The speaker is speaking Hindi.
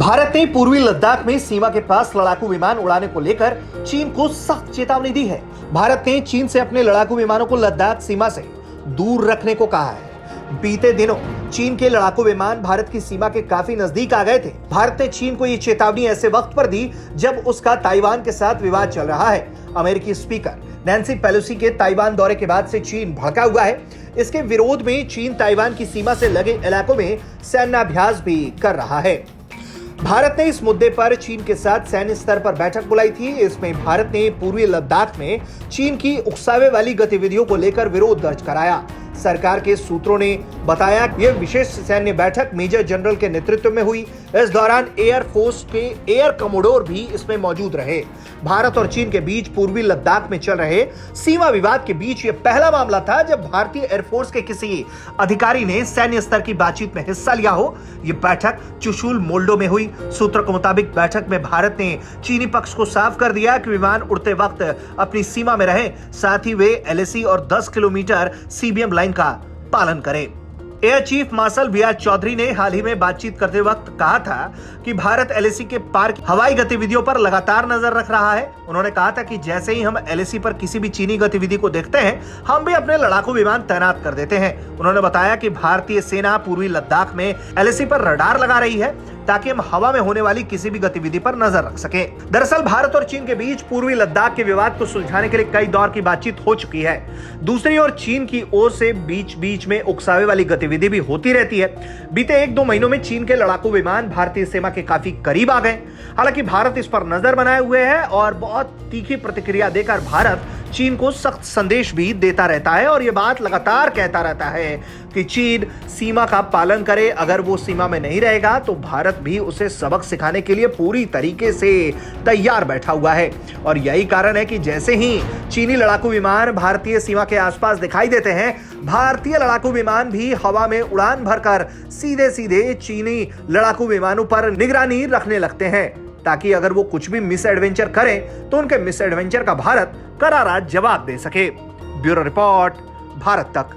भारत ने पूर्वी लद्दाख में सीमा के पास लड़ाकू विमान उड़ाने को लेकर चीन को सख्त चेतावनी दी है। भारत ने चीन से अपने लड़ाकू विमानों को लद्दाख सीमा से दूर रखने को कहा है। बीते दिनों चीन के लड़ाकू विमान भारत की सीमा के काफी नजदीक आ गए थे। भारत ने चीन को ये चेतावनी ऐसे वक्त पर दी जब उसका ताइवान के साथ विवाद चल रहा है। अमेरिकी स्पीकर नैन्सी पेलोसी के ताइवान दौरे के बाद से चीन भड़का हुआ है। इसके विरोध में चीन ताइवान की सीमा से लगे इलाकों में सैन्याभ्यास भी कर रहा है। भारत ने इस मुद्दे पर चीन के साथ सैन्य स्तर पर बैठक बुलाई थी। इसमें भारत ने पूर्वी लद्दाख में चीन की उकसावे वाली गतिविधियों को लेकर विरोध दर्ज कराया। सरकार के सूत्रों ने बताया कि यह विशेष सैन्य बैठक मेजर जनरल के नेतृत्व में हुई। इस दौरान एयरफोर्स के एयर कमोडोर भी इसमें मौजूद रहे। भारत और चीन के बीच पूर्वी लद्दाख में चल रहे सीमा विवाद के बीच यह पहला मामला था जब भारतीय एयरफोर्स के किसी अधिकारी ने सैन्य स्तर की बातचीत में हिस्सा लिया हो। यह बैठक चुशुल मोल्डो में हुई। सूत्रों के मुताबिक बैठक में भारत ने चीनी पक्ष को साफ कर दिया कि विमान उड़ते वक्त अपनी सीमा में रहे, साथ ही वे एलएसी और 10 किलोमीटर सीबीएम लाइन का पालन करें। Air chief marshal B R Chaudhary ने हाल ही में बातचीत करते वक्त कहा था कि भारत एलएसी के पार हवाई गतिविधियों पर लगातार नजर रख रहा है। उन्होंने कहा था कि जैसे ही हम एलएसी पर किसी भी चीनी गतिविधि को देखते हैं, हम भी अपने लड़ाकू विमान तैनात कर देते हैं। उन्होंने बताया कि भारतीय सेना पूर्वी लद्दाख में एलएसी पर रडार लगा रही है ताकि हम हवा में होने वाली किसी भी गतिविधि पर नजर रख सकें। दरअसल भारत और चीन के बीच पूर्वी लद्दाख के विवाद को सुलझाने के लिए कई दौर की बातचीत हो चुकी है। दूसरी ओर चीन की ओर से बीच बीच में उकसावे वाली गतिविधि भी होती रहती है। बीते 1-2 महीनों में चीन के लड़ाकू विमान भारतीय सीमा के काफी करीब आ गए। हालांकि भारत इस पर नजर बनाए हुए है और बहुत तीखी प्रतिक्रिया देकर भारत चीन को सख्त संदेश भी देता रहता है और यह बात लगातार कहता रहता है कि चीन सीमा का पालन करे। अगर वो सीमा में नहीं रहेगा तो भारत भी उसे सबक सिखाने के लिए पूरी तरीके से तैयार बैठा हुआ है। और यही कारण है कि जैसे ही चीनी लड़ाकू विमान भारतीय सीमा के आसपास दिखाई देते हैं, भारतीय लड़ाकू विमान भी हवा में उड़ान भरकर सीधे सीधे चीनी लड़ाकू विमानों पर निगरानी रखने लगते हैं, ताकि अगर वो कुछ भी मिस एडवेंचर करें तो उनके मिस एडवेंचर का भारत करारा जवाब दे सके। ब्यूरो रिपोर्ट, भारत तक।